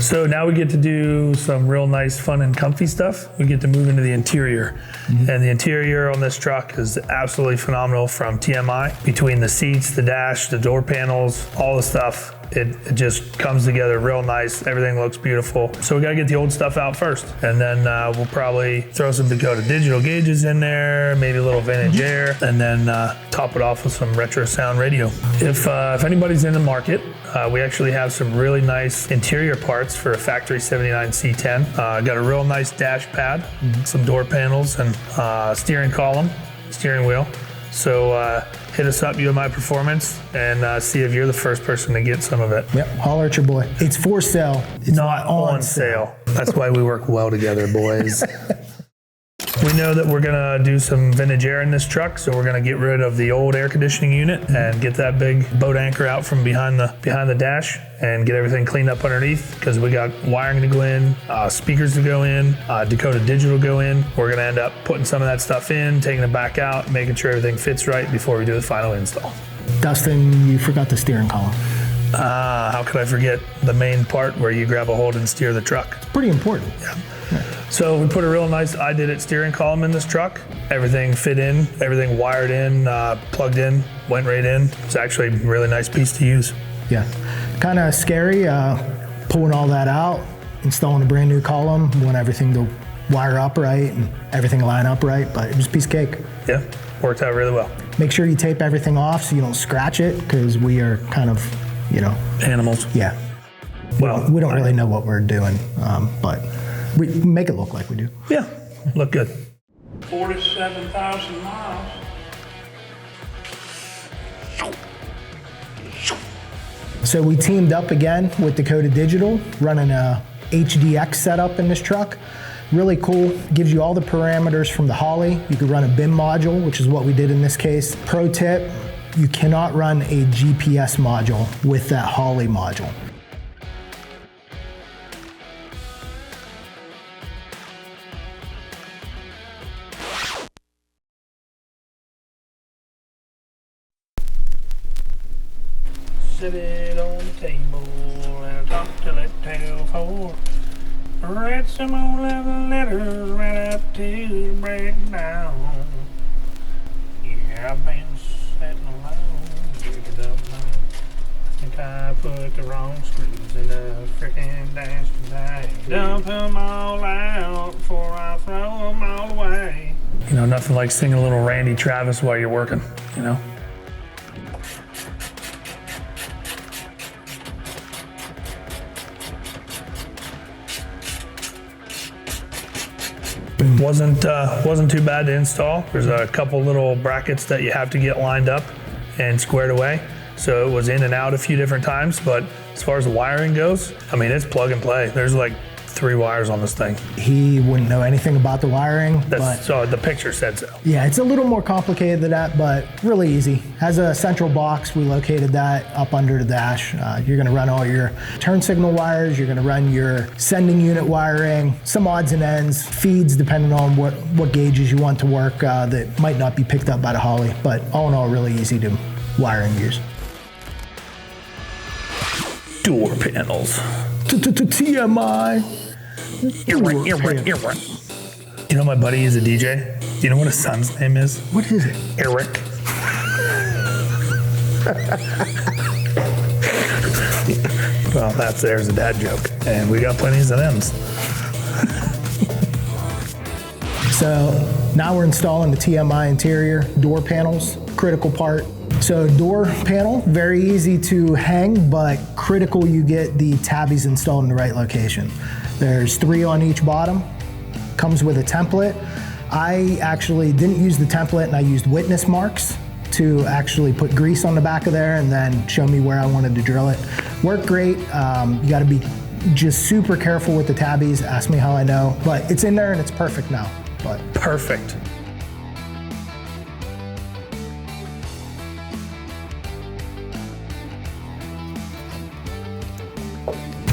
So now we get to do some real nice, fun and comfy stuff. We get to move into the interior. And the interior on this truck is absolutely phenomenal from TMI. Between the seats, the dash, the door panels, all the stuff, it just comes together real nice. Everything looks beautiful. So we gotta get the old stuff out first. And then we'll probably throw some Dakota Digital gauges in there, maybe a little vintage air, and then top it off with some retro sound radio. If anybody's in the market, we actually have some really nice interior parts for a factory 79 C10. Got a real nice dash pad, some door panels, and steering column, steering wheel. So hit us up, UMI Performance, and see if you're the first person to get some of it. Yep, holler at your boy. It's for sale. It's not on sale. That's why we work well together, boys. We know that we're gonna do some vintage air in this truck, so we're gonna get rid of the old air conditioning unit and get that big boat anchor out from behind the dash and get everything cleaned up underneath, because we got wiring to go in, speakers to go in, Dakota Digital go in. We're gonna end up putting some of that stuff in, taking it back out, making sure everything fits right before we do the final install. Dustin, you forgot the steering column. How could I forget the main part where you grab a hold and steer the truck? Pretty important. Yeah. So we put a real nice I Did It steering column in this truck. Everything fit in, everything wired in, plugged in, went right in. It's actually a really nice piece to use. Yeah, kind of scary pulling all that out, installing a brand new column, want everything to wire up right and everything line up right, but it was a piece of cake. Yeah, worked out really well. Make sure you tape everything off so you don't scratch it, because we are kind of, animals. Yeah. Well, we don't really know what we're doing, but we make it look like we do. Yeah, look good. 47,000 miles. So we teamed up again with Dakota Digital, running a HDX setup in this truck. Really cool, gives you all the parameters from the Holley. You could run a BIM module, which is what we did in this case. Pro tip, you cannot run a GPS module with that Holley module. Sit it on the table and talk till it tell four. Read some old letters right up to the breakdown. Yeah, I've been sitting alone, figured up now. I think I put the wrong screws in the frickin' dash today. Dump them all out before I throw them all away. Nothing like singing a little Randy Travis while you're working, Wasn't too bad to install. There's a couple little brackets that you have to get lined up and squared away. So it was in and out a few different times, but as far as the wiring goes, it's plug and play. There's like 3 wires on this thing. He wouldn't know anything about the wiring. So the picture said so. Yeah, it's a little more complicated than that, but really easy. Has a central box. We located that up under the dash. You're gonna run all your turn signal wires. You're gonna run your sending unit wiring, some odds and ends, feeds depending on what gauges you want to work that might not be picked up by the Holley, but all in all, really easy to wire and use. Door panels. TMI. My buddy is a DJ. Do you know what his son's name is? What is it? Eric. Well, there's a dad joke, and we got plenty of them. So now we're installing the TMI interior door panels, critical part. So door panel, very easy to hang, but critical you get the tabbies installed in the right location. There's 3 on each bottom, comes with a template. I actually didn't use the template and I used witness marks to actually put grease on the back of there and then show me where I wanted to drill it. Worked great. You gotta be just super careful with the tabbies. Ask me how I know, but it's in there and it's perfect now. Perfect.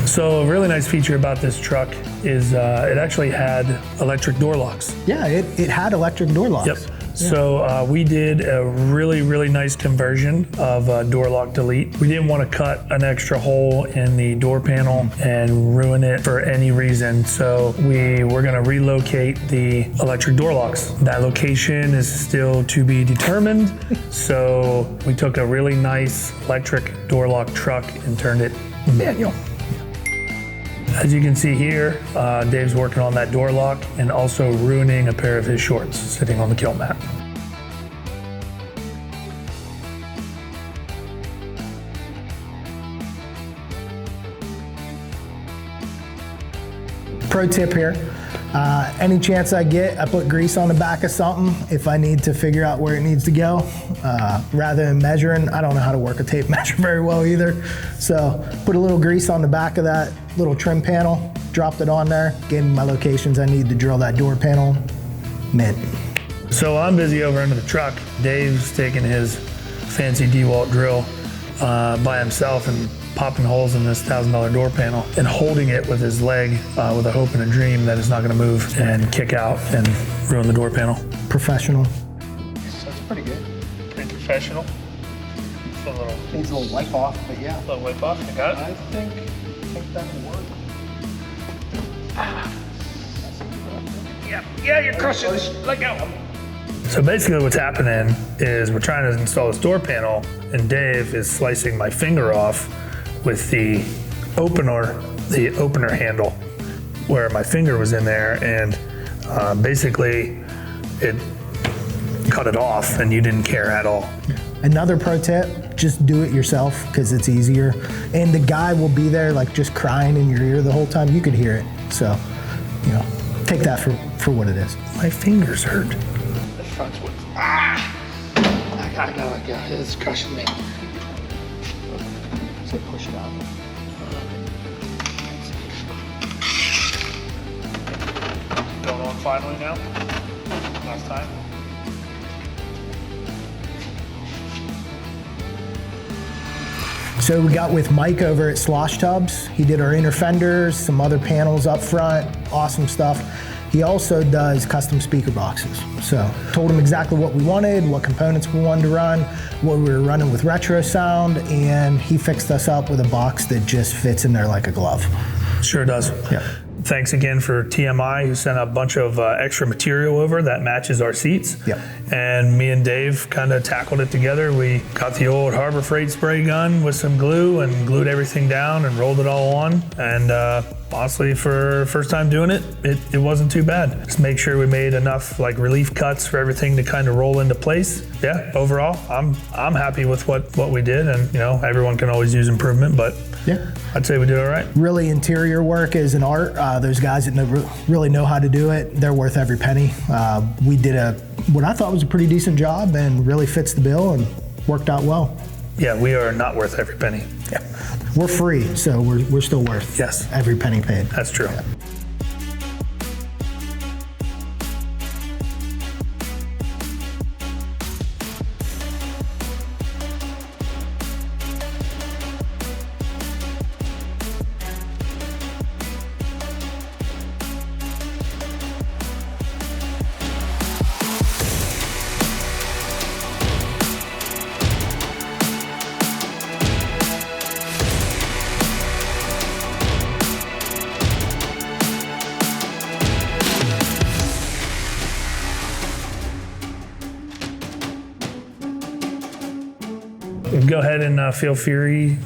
So a really nice feature about this truck is it actually had electric door locks. Yeah, it had electric door locks. Yep. So we did a really, really nice conversion of door lock delete. We didn't want to cut an extra hole in the door panel and ruin it for any reason. So we were going to relocate the electric door locks. That location is still to be determined. So we took a really nice electric door lock truck and turned it manual. As you can see here, Dave's working on that door lock and also ruining a pair of his shorts sitting on the kill mat. Pro tip here, any chance I get, I put grease on the back of something if I need to figure out where it needs to go. Rather than measuring, I don't know how to work a tape measure very well either. So put a little grease on the back of that little trim panel, dropped it on there, gave me my locations I need to drill that door panel, mint. So I'm busy over under the truck. Dave's taking his fancy DeWalt drill by himself and popping holes in this $1,000 door panel and holding it with his leg with a hope and a dream that it's not going to move and kick out and ruin the door panel. Professional. That's pretty good. Pretty professional. Just a little, Needs a little wipe off, but yeah. little wipe off. You got it? I think that will work. Yeah, you're crushing this. Let go. So basically what's happening is we're trying to install this door panel and Dave is slicing my finger off with the opener handle where my finger was in there, and basically it cut it off and you didn't care at all. Another pro tip, just do it yourself because it's easier. And the guy will be there like just crying in your ear the whole time. You could hear it. So, you know, take that for what it is. My fingers hurt. The front's wood. I got it. It's crushing me. So push it out. Going on finally now? Last time? So we got with Mike over at Slosh Tubs. He did our inner fenders, some other panels up front, awesome stuff. He also does custom speaker boxes. So told him exactly what we wanted, what components we wanted to run, what we were running with retro sound, and he fixed us up with a box that just fits in there like a glove. Sure does. Yeah. Thanks again for TMI, who sent a bunch of extra material over that matches our seats. Yep. And me and Dave kind of tackled it together. We got the old Harbor Freight spray gun with some glue and glued everything down and rolled it all on. And honestly, for first time doing it, it wasn't too bad. Just make sure we made enough like relief cuts for everything to kind of roll into place. Yeah, overall, I'm happy with what we did, and you know, everyone can always use improvement, but yeah, I'd say we did all right. Really, interior work is an art. Those guys that really know how to do it, they're worth every penny. We did what I thought was a pretty decent job and really fits the bill and worked out well. Yeah, we are not worth every penny. Yeah. We're free, so we're still worth every penny paid. That's true. Yeah. Go ahead and feel free.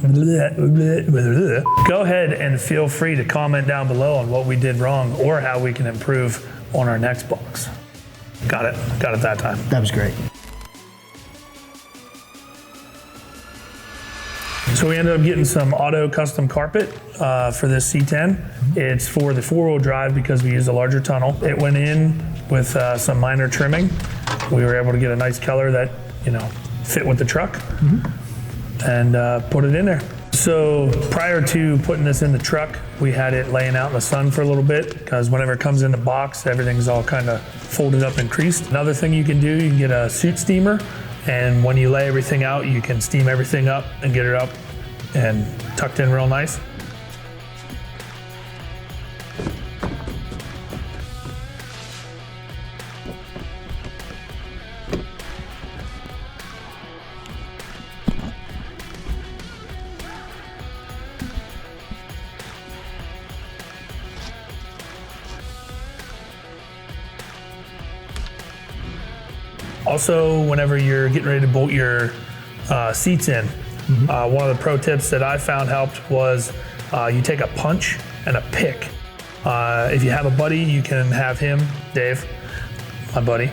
Go ahead and feel free to comment down below on what we did wrong or how we can improve on our next box. Got it that time. That was great. So we ended up getting some auto custom carpet for this C10. It's for the 4-wheel drive because we used a larger tunnel. It went in with some minor trimming. We were able to get a nice color that, you know, fit with the truck and put it in there. So prior to putting this in the truck, we had it laying out in the sun for a little bit because whenever it comes in the box, everything's all kind of folded up and creased. Another thing you can do, you can get a suit steamer, and when you lay everything out, you can steam everything up and get it up and tucked in real nice. Also, whenever you're getting ready to bolt your seats in, one of the pro tips that I found helped was you take a punch and a pick. If you have a buddy, you can have him, Dave, my buddy,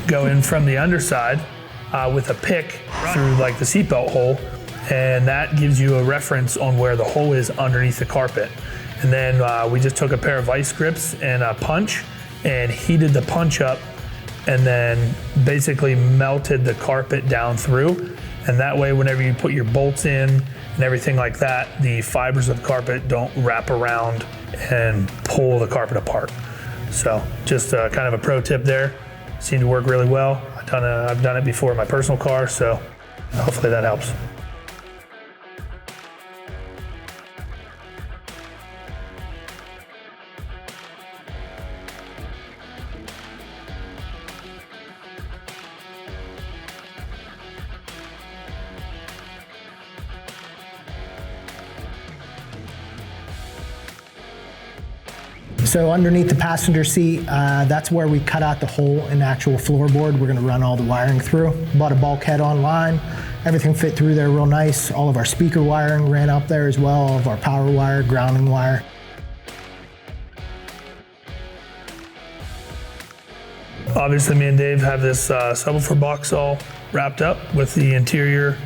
go in from the underside with a pick through like the seatbelt hole, and that gives you a reference on where the hole is underneath the carpet. And then we just took a pair of vice grips and a punch and heated the punch up, and then basically melted the carpet down through. And that way, whenever you put your bolts in and everything like that, the fibers of the carpet don't wrap around and pull the carpet apart. So just kind of a pro tip there. Seemed to work really well. I've done it before in my personal car, so hopefully that helps. So underneath the passenger seat, that's where we cut out the hole in the actual floorboard. We're gonna run all the wiring through. Bought a bulkhead online. Everything fit through there real nice. All of our speaker wiring ran up there as well, all of our power wire, grounding wire. Obviously, me and Dave have this subwoofer box all wrapped up with the interior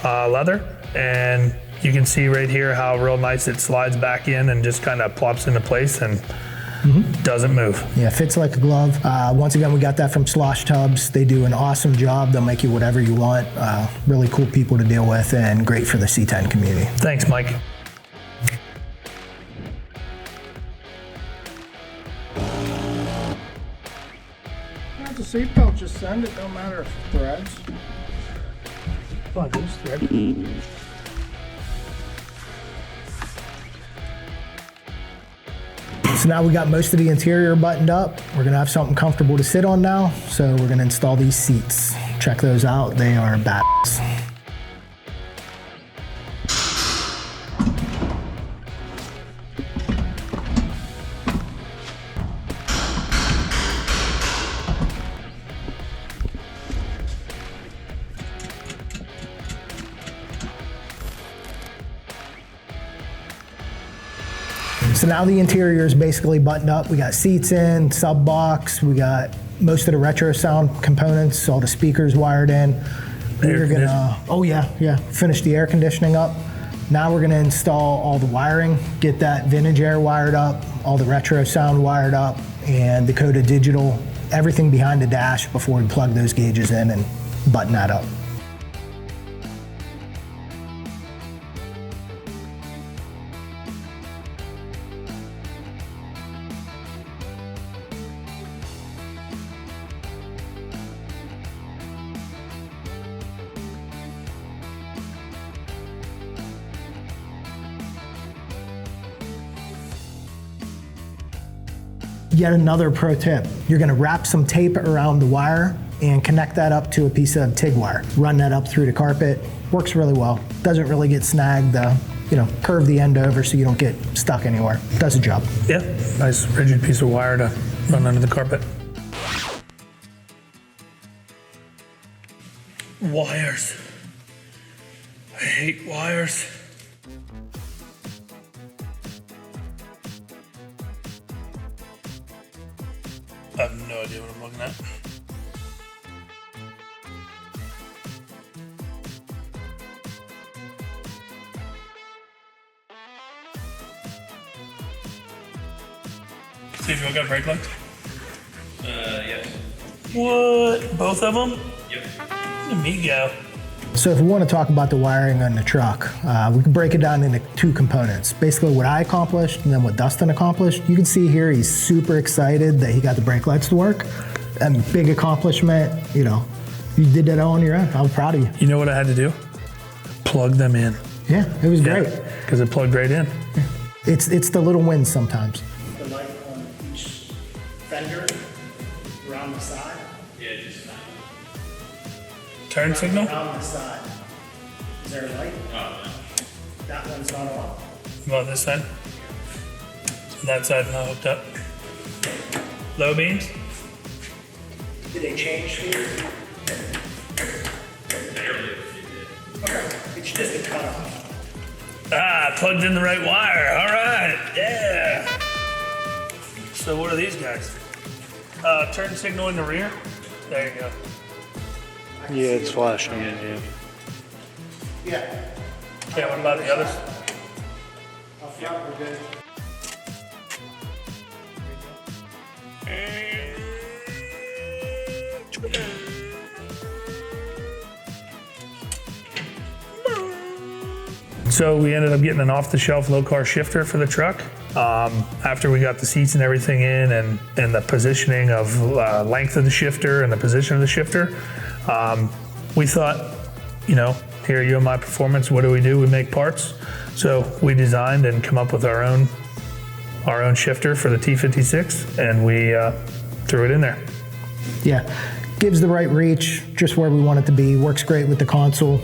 leather, and you can see right here how real nice it slides back in and just kind of plops into place and doesn't move. Yeah, fits like a glove. Once again, we got that from Slosh Tubs. They do an awesome job. They'll make you whatever you want. Really cool people to deal with and great for the C10 community. Thanks, Mike. The seatbelt, just send it, don't matter if it threads. Come on, just thread. So now we got most of the interior buttoned up. We're gonna have something comfortable to sit on now. So we're gonna install these seats. Check those out, they are badass. So now the interior is basically buttoned up. We got seats in, sub box, we got most of the retro sound components, all the speakers wired in. We're gonna, finish the air conditioning up. Now we're gonna install all the wiring, get that vintage air wired up, all the retro sound wired up, and Dakota Digital, everything behind the dash before we plug those gauges in and button that up. Yet another pro tip. You're gonna wrap some tape around the wire and connect that up to a piece of TIG wire. Run that up through the carpet. Works really well. Doesn't really get snagged. Curve the end over so you don't get stuck anywhere. Does the job. Yeah, nice rigid piece of wire to run under the carpet. Wires. I hate wires. I have no idea what I'm looking at. See if you got brake lights? Yes. What? Both of them? Yep. Let me go. So if we want to talk about the wiring on the truck, we can break it down into two components. Basically what I accomplished and then what Dustin accomplished. You can see here he's super excited that he got the brake lights to work. And big accomplishment, you did that all on your own. I'm proud of you. You know what I had to do? Plug them in. Yeah, it was great. Because it plugged right in. Yeah. It's the little wins sometimes. The light on each fender around the side. Yeah, just fine. Turn signal? Around the side. Is there a light? Oh, no. That one's not on. About this side? That side not hooked up. Low beams? Did they change here? It's just a cutoff. Ah, plugged in the right wire. All right, yeah. So what are these guys? Turn signal in the rear. There you go. Yeah, it's flashing. Yeah. Yeah. Yeah, what about the others? Up front, we're good. So we ended up getting an off-the-shelf low-car shifter for the truck. After we got the seats and everything in and the positioning of length of the shifter and the position of the shifter, we thought, you know, here you my performance, what do? We make parts. So we designed and come up with our own shifter for the T56, and we threw it in there. Yeah, gives the right reach, just where we want it to be. Works great with the console.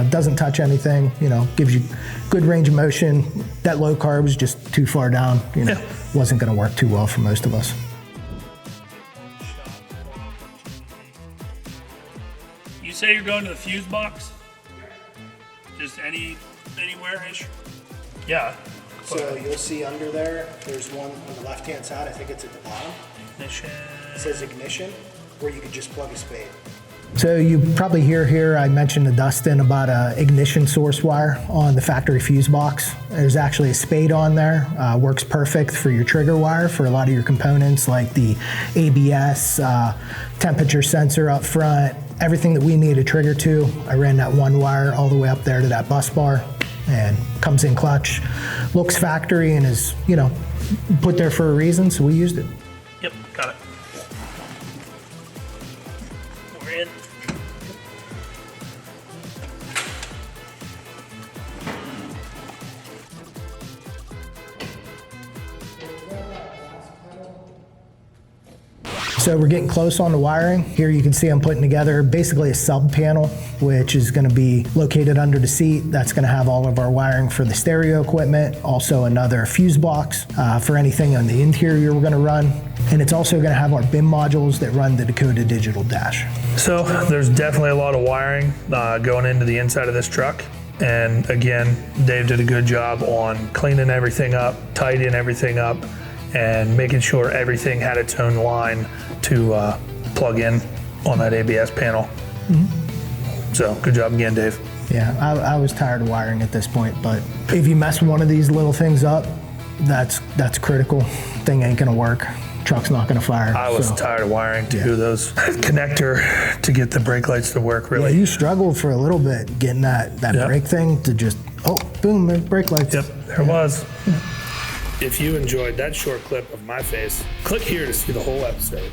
Doesn't touch anything. You know, gives you good range of motion. That low carb was just too far down. You know, Yeah. wasn't going to work too well for most of us. You say you're going to the fuse box? Just anywhere-ish? Yeah. So you'll see under there, there's one on the left-hand side, I think it's at the bottom. Ignition. It says ignition, where you could just plug a spade. So you probably hear here I mentioned to Dustin about a ignition source wire on the factory fuse box. There's actually a spade on there. Works perfect for your trigger wire for a lot of your components like the ABS, temperature sensor up front, everything that we need a trigger to. I ran that one wire all the way up there to that bus bar and comes in clutch. Looks factory and is, you know, put there for a reason, so we used it. Yep, got it. We're in. So we're getting close on the wiring. Here you can see I'm putting together basically a sub panel, which is going to be located under the seat. That's going to have all of our wiring for the stereo equipment, also another fuse box for anything on the interior we're going to run. And it's also going to have our BIM modules that run the Dakota Digital dash. So there's definitely a lot of wiring going into the inside of this truck. And again, Dave did a good job on cleaning everything up, tidying everything up, and making sure everything had its own line to plug in on that ABS panel. Mm-hmm. So good job again, Dave. Yeah, I was tired of wiring at this point, but if you mess one of these little things up, that's critical. Thing ain't gonna work. Truck's not gonna fire. I was tired of wiring too. Those connector to get the brake lights to work really. Yeah, you struggled for a little bit getting that brake thing to just, oh, boom, brake lights. Yep, there it was. If you enjoyed that short clip of my face, click here to see the whole episode.